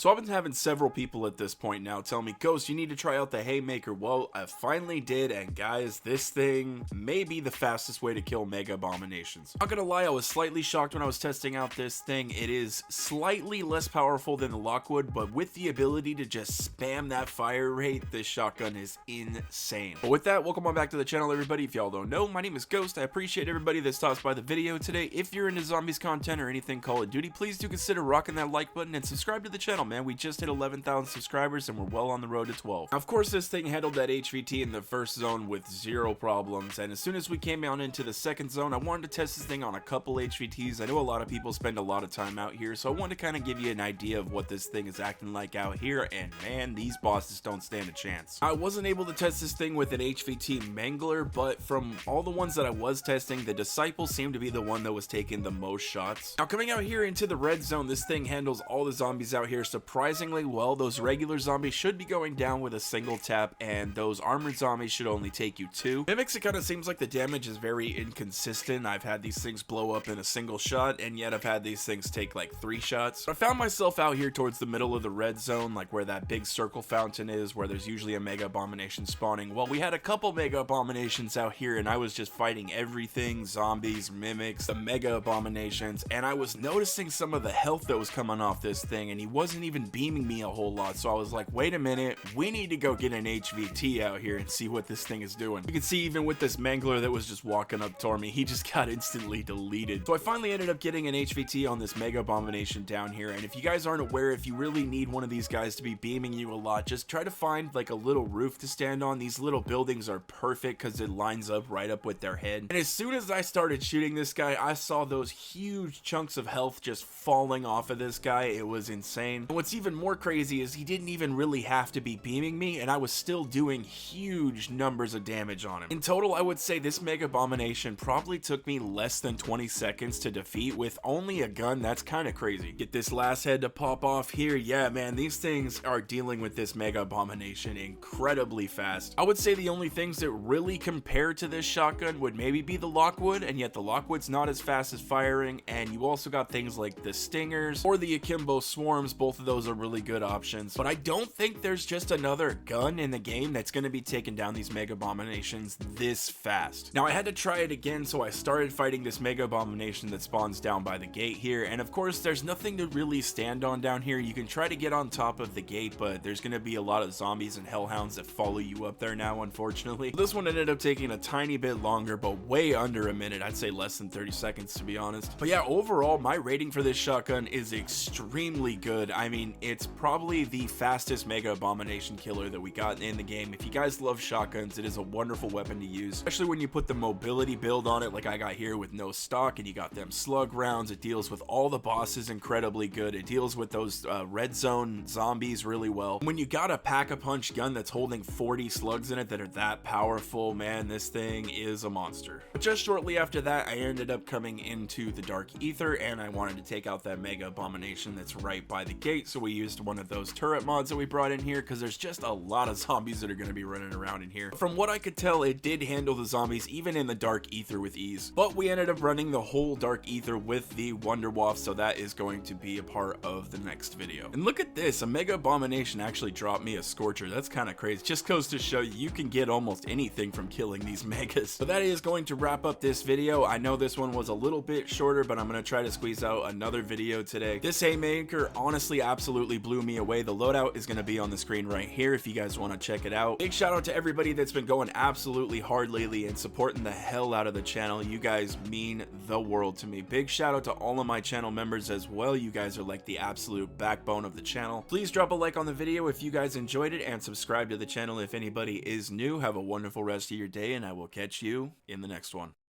So I've been having several people at this point now tell me, Ghost, you need to try out the Haymaker. Well, I finally did, and guys, this thing may be the fastest way to kill mega abominations. Not gonna lie, I was slightly shocked when I was testing out this thing. It is slightly less powerful than the Lockwood, but with the ability to just spam that fire rate, this shotgun is insane. But with that, welcome on back to the channel, everybody. If y'all don't know, my name is Ghost. I appreciate everybody that stops by the video today. If you're into zombies content or anything Call of Duty, please do consider rocking that like button and subscribe to the channel, man. We just hit 11,000 subscribers and we're well on the road to 12. Now, of course, this thing handled that HVT in the first zone with zero problems, and as soon as we came out into the second zone, I wanted to test this thing on a couple HVTs. I know a lot of people spend a lot of time out here, so I wanted to kind of give you an idea of what this thing is acting like out here, and man, these bosses don't stand a chance. I wasn't able to test this thing with an HVT Mangler, but from all the ones that I was testing, the Disciple seemed to be the one that was taking the most shots. Now, coming out here into the red zone, this thing handles all the zombies out here surprisingly well. Those regular zombies should be going down with a single tap, and those armored zombies should only take you 2. Mimics, it kind of seems like the damage is very inconsistent. I've had these things blow up in a single shot, and yet I've had these things take like 3 shots. I found myself out here towards the middle of the red zone, like where that big circle fountain is, where there's usually a mega abomination spawning. Well, we had a couple mega abominations out here, and I was just fighting everything, zombies, mimics, the mega abominations, and I was noticing some of the health that was coming off this thing, and he wasn't even beaming me a whole lot. So I was like, wait a minute, we need to go get an HVT out here and see what this thing is doing. You can see even with this Mangler that was just walking up toward me, he just got instantly deleted. So I finally ended up getting an HVT on this mega abomination down here, and if you guys aren't aware, if you really need one of these guys to be beaming you a lot, just try to find like a little roof to stand on. These little buildings are perfect because it lines up right up with their head. And as soon as I started shooting this guy, I saw those huge chunks of health just falling off of this guy. It was insane. And what's even more crazy is he didn't even really have to be beaming me, and I was still doing huge numbers of damage on him. In total, I would say this mega abomination probably took me less than 20 seconds to defeat with only a gun. That's kind of crazy. Get this last head to pop off here. Yeah, man, these things are dealing with this mega abomination incredibly fast. I would say the only things that really compare to this shotgun would maybe be the Lockwood, and yet the Lockwood's not as fast as firing, and you also got things like the Stingers or the Akimbo Swarms. Both of those are really good options, but I don't think there's just another gun in the game that's going to be taking down these mega abominations this fast. Now, I had to try it again, so I started fighting this mega abomination that spawns down by the gate here, and of course there's nothing to really stand on down here. You can try to get on top of the gate, but there's going to be a lot of zombies and hellhounds that follow you up there now, unfortunately. This one ended up taking a tiny bit longer, but way under a minute. I'd say less than 30 seconds to be honest. But yeah, overall my rating for this shotgun is extremely good. I mean, it's probably the fastest mega abomination killer that we got in the game. If you guys love shotguns, it is a wonderful weapon to use, especially when you put the mobility build on it like I got here with no stock, and you got them slug rounds. It deals with all the bosses incredibly good. It deals with those red zone zombies really well. When you got a pack-a-punch gun that's holding 40 slugs in it that are that powerful, man, this thing is a monster. But just shortly after that, I ended up coming into the dark ether, and I wanted to take out that mega abomination that's right by the gate, so we used one of those turret mods that we brought in here because there's just a lot of zombies that are going to be running around in here. From what I could tell, it did handle the zombies even in the dark ether with ease, but we ended up running the whole dark ether with the Wonderwaff, so that is going to be a part of the next video. And look at this, a mega abomination actually dropped me a scorcher. That's kind of crazy. Just goes to show you can get almost anything from killing these megas. So that is going to wrap up this video. I know this one was a little bit shorter, but I'm going to try to squeeze out another video today. This Haymaker honestly absolutely blew me away. The loadout is going to be on the screen right here if you guys want to check it out. Big shout out to everybody that's been going absolutely hard lately and supporting the hell out of the channel. You guys mean the world to me. Big shout out to all of my channel members as well. You guys are like the absolute backbone of the channel. Please drop a like on the video if you guys enjoyed it, and subscribe to the channel if anybody is new. Have a wonderful rest of your day, and I will catch you in the next one.